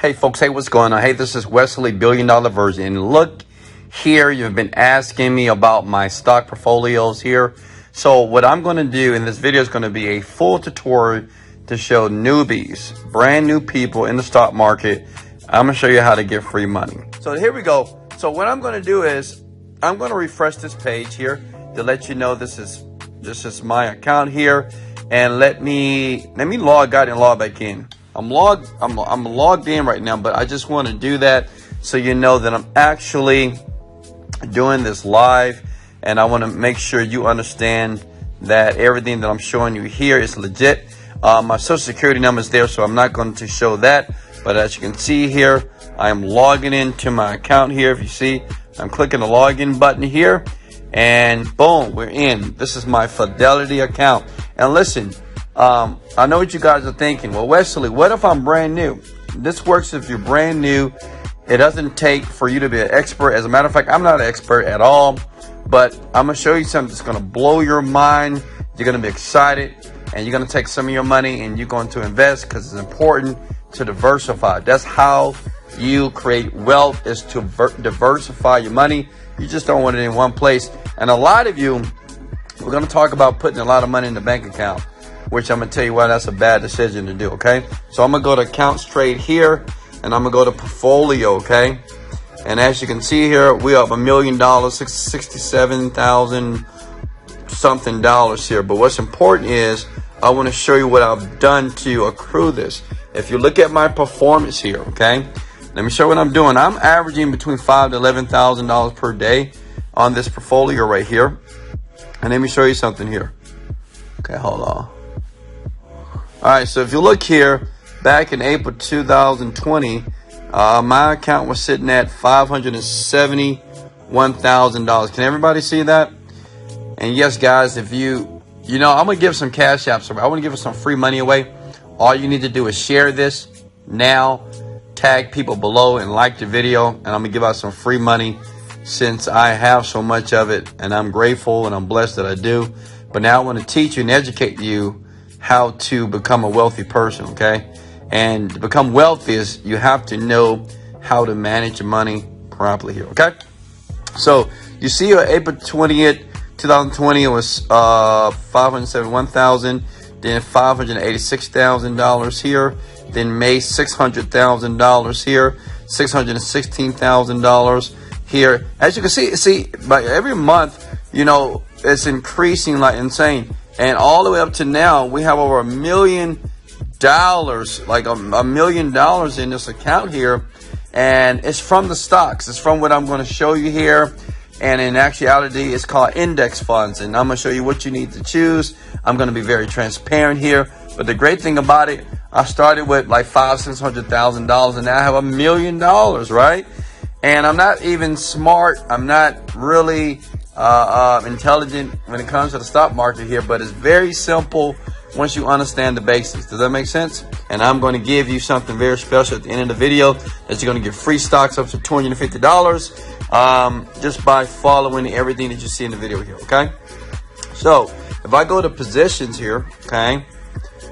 Hey folks, hey, what's going on? Hey, this is Wesley, $1 Billion Version. And look here, you've been asking me about my stock portfolios here. So what I'm going to do in this video is going to be a full tutorial to show newbies, brand new people in the stock market. I'm going to show you how to get free money. So here we go. So what I'm going to do is I'm going to refresh this page here to let you know this is my account here, and let me log out and log back in. I'm logged in right now, but I just want to do that so you know that I'm actually doing this live, and I want to make sure you understand that everything that I'm showing you here is legit. My social security number is there, so I'm not going to show that, but as you can see here, I am logging into my account here. If you see, I'm clicking the login button here, and boom, we're in. This is my Fidelity account. And listen, I know what you guys are thinking. Well, Wesley, what if I'm brand new? This works if you're brand new. It doesn't take for you to be an expert. As a matter of fact, I'm not an expert at all, but I'm going to show you something that's going to blow your mind. You're going to be excited, and you're going to take some of your money and you're going to invest, because it's important to diversify. That's how you create wealth, is to diversify your money. You just don't want it in one place. And a lot of you, we're going to talk about putting a lot of money in the bank account, which I'm going to tell you why that's a bad decision to do, okay? So I'm going to go to accounts trade here, and I'm going to go to portfolio, okay? And as you can see here, we have $1 million, 67,000 something dollars here. But what's important is I want to show you what I've done to accrue this. If you look at my performance here, okay? Let me show you what I'm doing. I'm averaging between $5,000 to $11,000 per day on this portfolio right here. And let me show you something here. Okay, hold on. All right, so if you look here, back in April 2020, my account was sitting at $571,000. Can everybody see that? And yes, guys, if you know, I'm going to give some cash apps away. I want to give some free money away. All you need to do is share this now, tag people below, and like the video, and I'm going to give out some free money since I have so much of it, and I'm grateful and I'm blessed that I do. But now I want to teach you and educate you how to become a wealthy person, okay? And to become wealthy is you have to know how to manage your money properly here, okay? So you see here, April 20th, 2020, it was $571,000, then $586,000 here, then May, $600,000 here, $616,000 here. As you can see, by every month, you know, it's increasing like insane. And all the way up to now, we have over $1 million, like $1 million in this account here. And it's from the stocks. It's from what I'm going to show you here. And in actuality, it's called index funds. And I'm going to show you what you need to choose. I'm going to be very transparent here. But the great thing about it, I started with like $500,000-$600,000, and now I have $1 million, right? And I'm not even smart. I'm not really intelligent when it comes to the stock market here, but it's very simple once you understand the basics. Does that make sense? And I'm going to give you something very special at the end of the video, that you're going to get free stocks up to $250 just by following everything that you see in the video here, okay? So if I go to positions here, okay,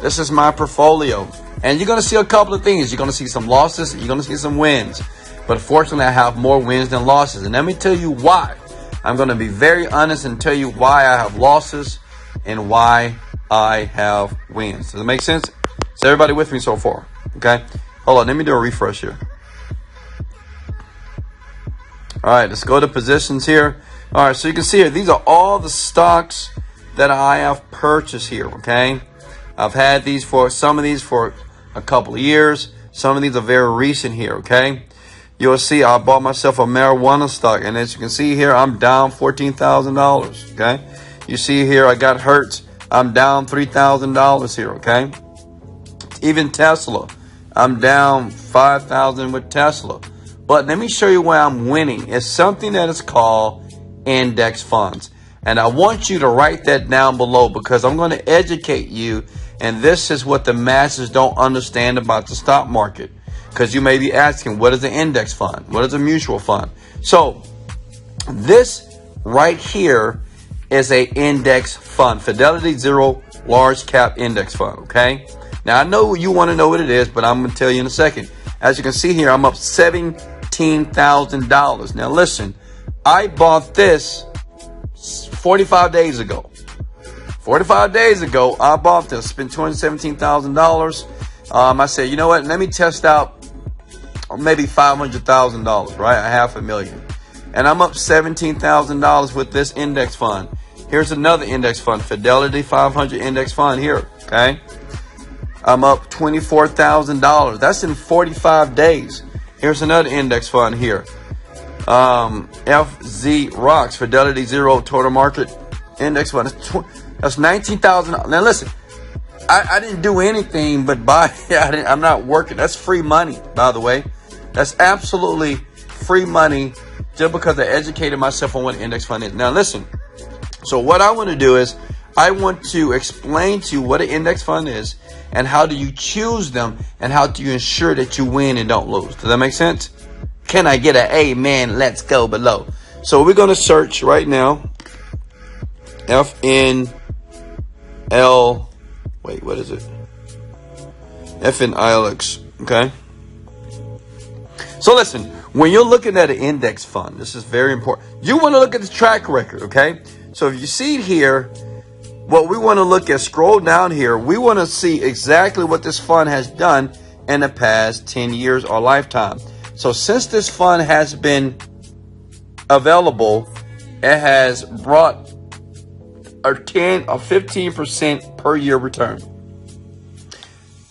this is my portfolio, and you're going to see a couple of things. You're going to see some losses, you're going to see some wins, but fortunately I have more wins than losses. And let me tell you why. I'm going to be very honest and tell you why I have losses and why I have wins. Does it make sense? Is everybody with me so far? Okay. Hold on. Let me do a refresh here. All right. Let's go to positions here. All right. So you can see here, these are all the stocks that I have purchased here. Okay. I've had these for some of these for a couple of years. Some of these are very recent here. Okay. You'll see I bought myself a marijuana stock, and as you can see here, I'm down $14,000, okay? You see here, I got Hertz, I'm down $3,000 here, okay? Even Tesla, I'm down $5,000 with Tesla. But let me show you where I'm winning. It's something that is called index funds. And I want you to write that down below, because I'm going to educate you, and this is what the masses don't understand about the stock market. Because you may be asking, what is an index fund? What is a mutual fund? So this right here is a index fund. Fidelity Zero Large Cap Index Fund, okay? Now, I know you want to know what it is, but I'm going to tell you in a second. As you can see here, I'm up $17,000. Now listen, I bought this 45 days ago. 45 days ago, I bought this, spent $217,000. I said, you know what? Let me test out maybe $500,000, right? $500,000. And I'm up $17,000 with this index fund. Here's another index fund, Fidelity 500 index fund here, okay? I'm up $24,000. That's in 45 days. Here's another index fund here. FZ Rocks, Fidelity Zero Total Market Index Fund. That's $19,000. Now listen, I didn't do anything but buy. I'm not working. That's free money, by the way. That's absolutely free money just because I educated myself on what an index fund is. Now listen, so what I want to do is I want to explain to you what an index fund is and how do you choose them and how do you ensure that you win and don't lose. Does that make sense? Can I get an amen? Let's go below. So we're going to search right now. FNL. Wait, what is it? FNILX. Okay. So listen, when you're looking at an index fund, this is very important. You want to look at the track record. Okay. So if you see it here, what we want to look at, scroll down here, we want to see exactly what this fund has done in the past 10 years or lifetime. So since this fund has been available, it has brought a 10 or 15% per year return.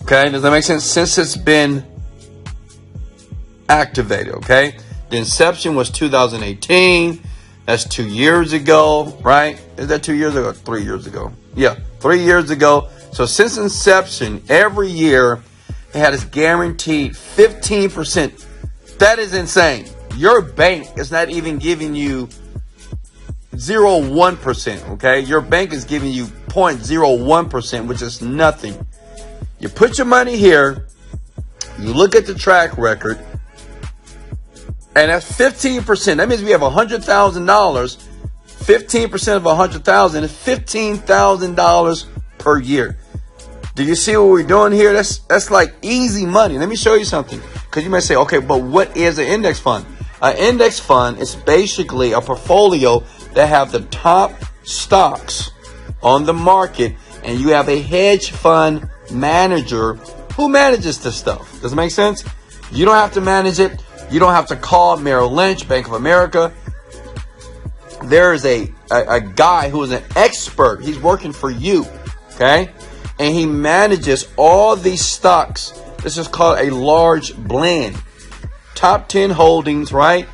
Okay, does that make sense? Since it's been activated, okay? The inception was 2018. That's 2 years ago, right? Is that 2 years ago or 3 years ago? Yeah, 3 years ago. So since inception, every year it had its guaranteed 15%. That is insane. Your bank is not even giving you 0.01%, okay? Your bank is giving you 0.01%, which is nothing. You put your money here, you look at the track record, and that's 15%. That means we have $100,000. 15% of $100,000 is $15,000 per year. Do you see what we're doing here? That's like easy money. Let me show you something. Because you might say, okay, but what is an index fund? An index fund is basically a portfolio that have the top stocks on the market, and you have a hedge fund manager who manages this stuff. Does it make sense? You don't have to manage it. You don't have to call Merrill Lynch, Bank of America. There is a guy who is an expert. He's working for you, okay? And he manages all these stocks. This is called a large blend. Top 10 holdings, right?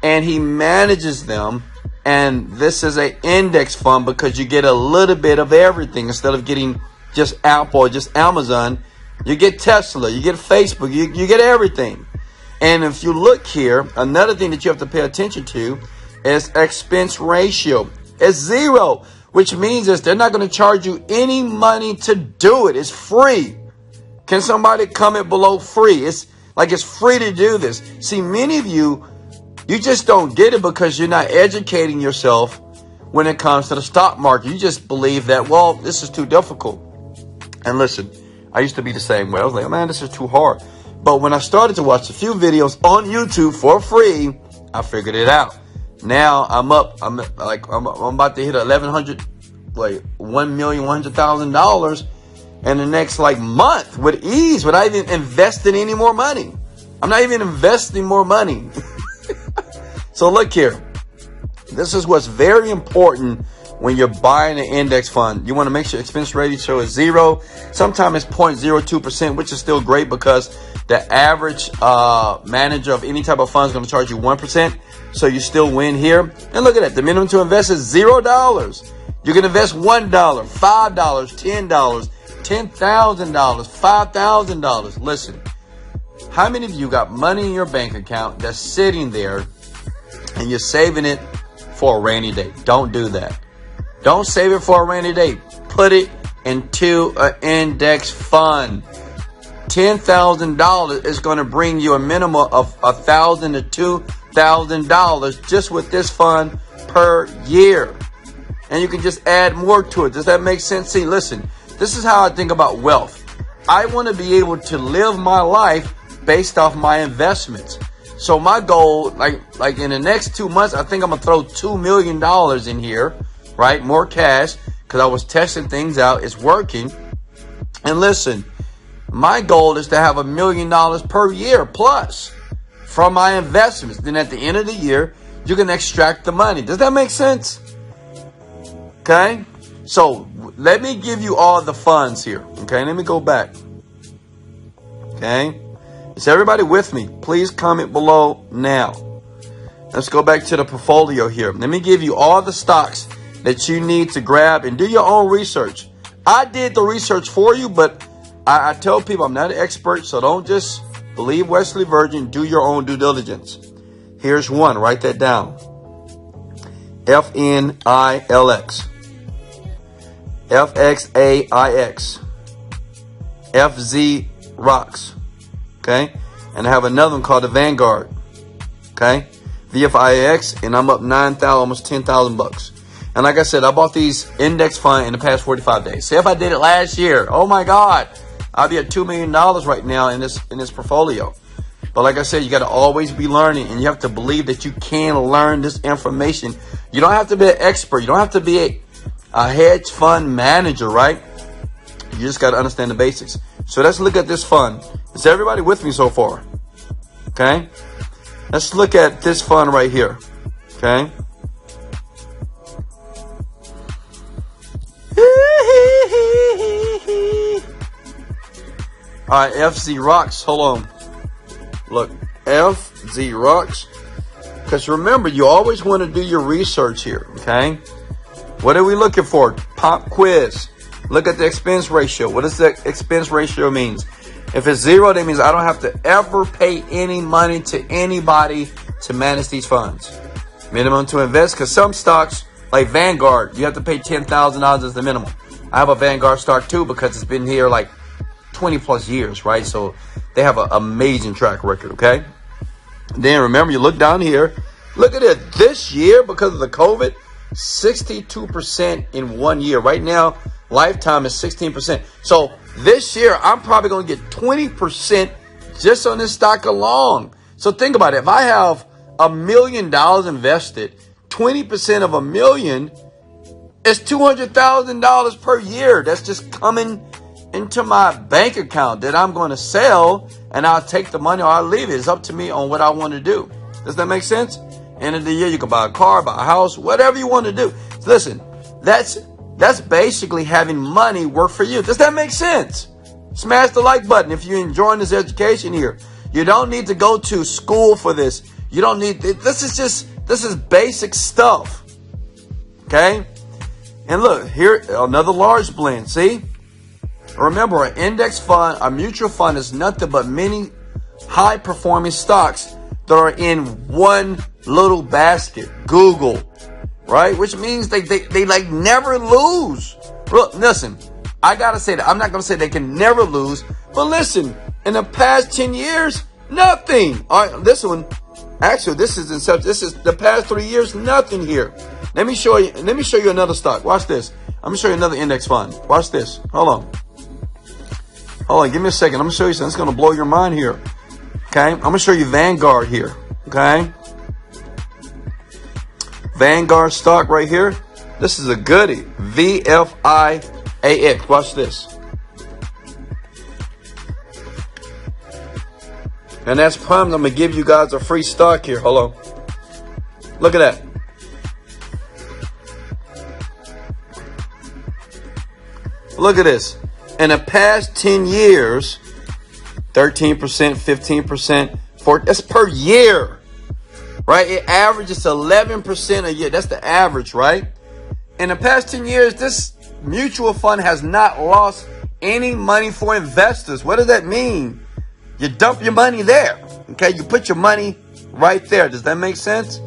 And he manages them. And this is an index fund because you get a little bit of everything. Instead of getting just Apple or just Amazon, you get Tesla, you get Facebook, you get everything. And if you look here, another thing that you have to pay attention to is expense ratio. It's 0, which means is they're not going to charge you any money to do it. It's free. Can somebody comment below free? It's like it's free to do this. See, many of you just don't get it because you're not educating yourself when it comes to the stock market. You just believe that, well, this is too difficult. And listen, I used to be the same way. I was like, man, this is too hard. But when I started to watch a few videos on YouTube for free, I figured it out. Now I'm about to hit $1,100,000 in the next month with ease without even investing any more money. I'm not even investing more money. So look here. This is what's very important when you're buying an index fund. You want to make sure expense ratio is 0. Sometimes it's 0.02%, which is still great because the average manager of any type of fund is going to charge you 1%. So you still win here. And look at that. The minimum to invest is $0. You can invest $1, $5, $10, $10,000, $5,000. Listen, how many of you got money in your bank account that's sitting there and you're saving it for a rainy day? Don't do that. Don't save it for a rainy day. Put it into an index fund. $10,000 is going to bring you a minimum of $1,000 to $2,000 just with this fund per year. And you can just add more to it. Does that make sense? See, listen, this is how I think about wealth. I want to be able to live my life based off my investments. So my goal, like in the next 2 months, I think I'm going to throw $2 million in here, right? More cash, because I was testing things out. It's working. And listen, my goal is to have $1 million per year plus from my investments. Then at the end of the year, you can extract the money. Does that make sense? Okay. So let me give you all the funds here. Okay. Let me go back. Okay. Is everybody with me? Please comment below now. Let's go back to the portfolio here. Let me give you all the stocks that you need to grab and do your own research. I did the research for you, but I tell people I'm not an expert, so don't just believe Wesley Virgin. Do your own due diligence. Here's one. Write that down. FNILX. FXAIX. FZ Rocks. Okay. And I have another one called the Vanguard. Okay. VFIX, and I'm up 9,000, almost 10,000 bucks. And like I said, I bought these index fund in the past 45 days. Say if I did it last year, oh my God, I'd be at $2 million right now in this portfolio. But like I said, you got to always be learning, and you have to believe that you can learn this information. You don't have to be an expert. You don't have to be a hedge fund manager, right? You just got to understand the basics. So let's look at this fund. Is everybody with me so far? Okay. Let's look at this fund right here. Okay. All right, FZ Rocks. Hold on. Look, FZ Rocks. Because remember, you always want to do your research here. Okay. What are we looking for? Pop quiz. Look at the expense ratio. What does the expense ratio means? If it's 0, that means I don't have to ever pay any money to anybody to manage these funds. Minimum to invest, because some stocks, like Vanguard, you have to pay $10,000 as the minimum. I have a Vanguard stock too, because it's been here like 20 plus years, right? So they have an amazing track record, okay? Then remember, you look down here. Look at it. This year, because of the COVID, 62% in 1 year. Right now, lifetime is 16%. So this year, I'm probably going to get 20% just on this stock alone. So think about it. If I have $1 million invested, 20% of $1 million is $200,000 per year. That's just coming into my bank account that I'm going to sell, and I'll take the money or I'll leave it. It's up to me on what I want to do. Does that make sense? End of the year, you can buy a car, buy a house, whatever you want to do. Listen, that's basically having money work for you. Does that make sense? Smash the like button if you're enjoying this education here. You don't need to go to school for this. You don't need, this is basic stuff. Okay? And look, here, another large blend. See? Remember, an index fund, a mutual fund is nothing but many high performing stocks that are in one little basket. Google, right? Which means they like never lose. Look, listen, I gotta say that. I'm not gonna say they can never lose, but listen, in the past 10 years, nothing. All right, this one, actually, this is the past 3 years, nothing here. Let me show you another stock. Watch this. I'm gonna show you another index fund. Watch this. Hold on, give me a second. I'm gonna show you something. It's gonna blow your mind here. Okay, I'm gonna show you Vanguard here. Okay, Vanguard stock right here. This is a goodie. VFIAX. Watch this. And that's promised. I'm gonna give you guys a free stock here. Hold on. Look at that. Look at this. In the past 10 years, 13%, 15%, that's per year, right? It averages 11% a year. That's the average, right? In the past 10 years, this mutual fund has not lost any money for investors. What does that mean? You dump your money there, okay? You put your money right there. Does that make sense?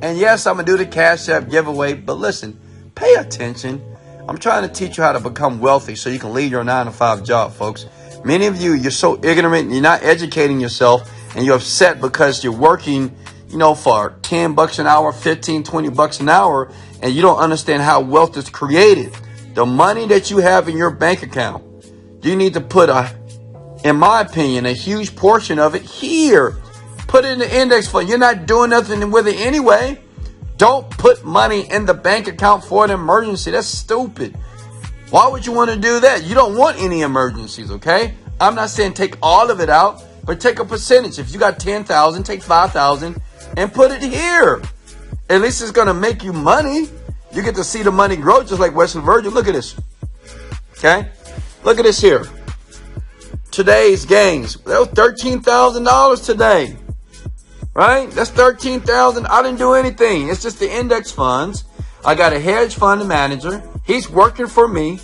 And yes, I'm going to do the Cash App giveaway, but listen, pay attention. I'm trying to teach you how to become wealthy so you can leave your 9-to-5 job, folks. Many of you, you're so ignorant, you're not educating yourself, and you're upset because you're working, for $10 an hour, 15, 20 bucks an hour, and you don't understand how wealth is created. The money that you have in your bank account, you need to put in my opinion, a huge portion of it here. Put it in the index fund. You're not doing nothing with it anyway. Don't put money in the bank account for an emergency. That's stupid. Why would you want to do that? You don't want any emergencies, okay? I'm not saying take all of it out, but take a percentage. If you got 10,000, take 5,000 and put it here. At least it's going to make you money. You get to see the money grow just like Wesley Virgin. Look at this. Okay? Look at this here. Today's gains. That was $13,000 today. Right? That's $13,000. I didn't do anything. It's just the index funds. I got a hedge fund manager. He's working for me.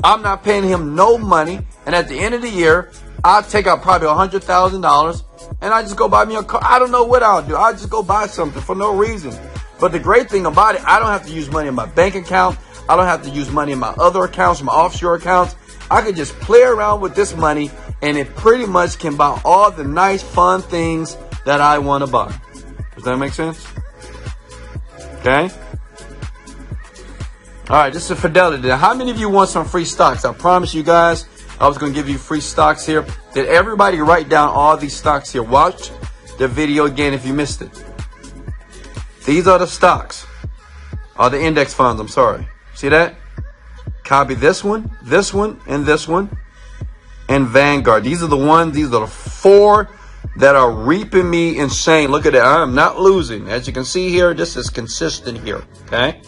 I'm not paying him no money. And at the end of the year, I'll take out probably $100,000 and I just go buy me a car. I don't know what I'll do. I'll just go buy something for no reason. But the great thing about it, I don't have to use money in my bank account. I don't have to use money in my other accounts, my offshore accounts. I can just play around with this money and it pretty much can buy all the nice, fun things that I want to buy. Does that make sense? Okay. All right, this is Fidelity. Now, how many of you want some free stocks? I promise you guys, I was going to give you free stocks here. Did everybody write down all these stocks here? Watch the video again if you missed it. These are the stocks. Or the index funds, I'm sorry. See that? Copy this one, and this one. And Vanguard. These are the ones, these are the four that are reaping me insane. Look at that. I am not losing. As you can see here, this is consistent here. Okay?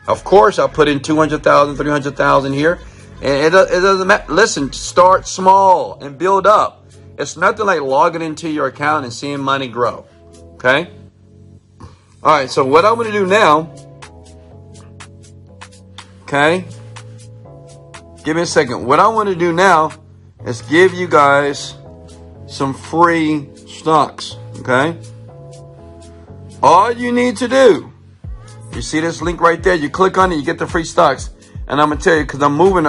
Of course, I'll put in 200,000, 300,000 here. And it doesn't matter. Listen, start small and build up. It's nothing like logging into your account and seeing money grow. Okay? All right, so what I'm going to do now, okay? Give me a second. What I want to do now is give you guys some free stocks, okay? All you need to do, you see this link right there? You click on it, you get the free stocks. And I'm going to tell you, because I'm moving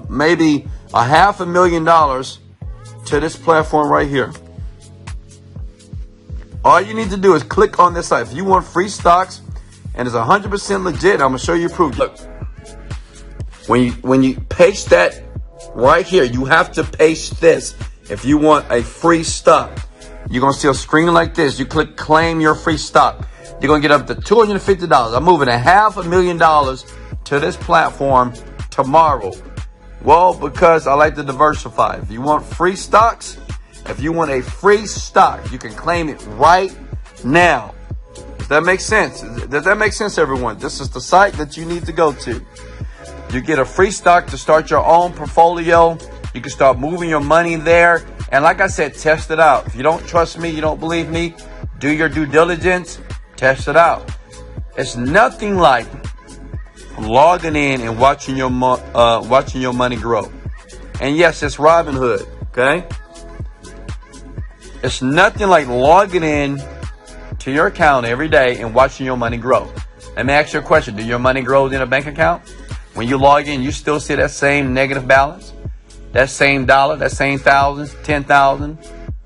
maybe $500,000 to this platform right here. All you need to do is click on this site. If you want free stocks and it's 100% legit, I'm going to show you proof. Look, when you paste that right here, you have to paste this. If you want a free stock, you're going to see a screen like this. You click claim your free stock. You're going to get up to $250. I'm moving $500,000 to this platform tomorrow. Well, because I like to diversify. If you want free stocks, if you want a free stock, you can claim it right now. Does that make sense? Does that make sense, everyone? This is the site that you need to go to. You get a free stock to start your own portfolio. You can start moving your money there. And like I said, test it out. If you don't trust me, you don't believe me, do your due diligence, test it out. It's nothing like logging in and watching your money grow. And yes, it's Robinhood, okay? It's nothing like logging in to your account every day and watching your money grow. Let me ask you a question. Do your money grow in a bank account? When you log in, you still see that same negative balance? That same dollar, that same thousands, 10,000,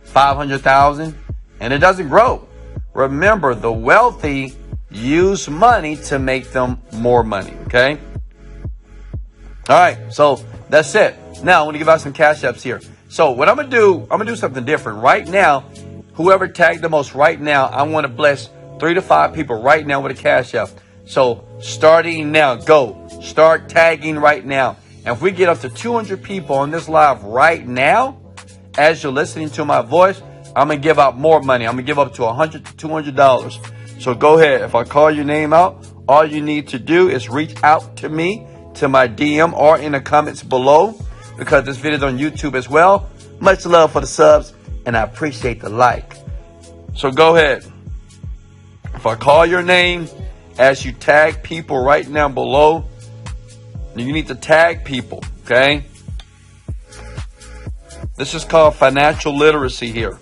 500,000, and it doesn't grow. Remember, the wealthy use money to make them more money, okay? All right, so that's it. Now, I want to give out some cash apps here. So what I'm going to do something different. Right now, whoever tagged the most right now, I want to bless 3 to 5 people right now with a cash app. So starting now, go. Start tagging right now. And if we get up to 200 people on this live right now, as you're listening to my voice, I'm going to give out more money. I'm going to give up to $100 to $200. So go ahead. If I call your name out, all you need to do is reach out to me, to my DM or in the comments below, because this video is on YouTube as well. Much love for the subs, and I appreciate the like. So go ahead. If I call your name, as you tag people right now below, you need to tag people, okay? This is called financial literacy here.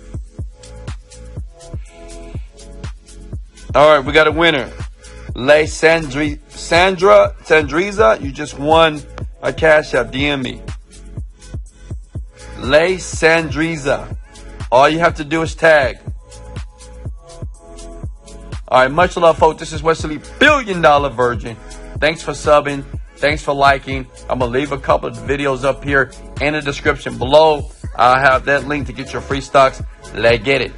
All right, we got a winner. Sandriza, you just won a cash app. DM me. Sandriza. All you have to do is tag. All right, much love, folks. This is Wesley, $1 billion virgin. Thanks for subbing. Thanks for liking. I'm going to leave a couple of videos up here in the description below. I'll have that link to get your free stocks. Let's get it.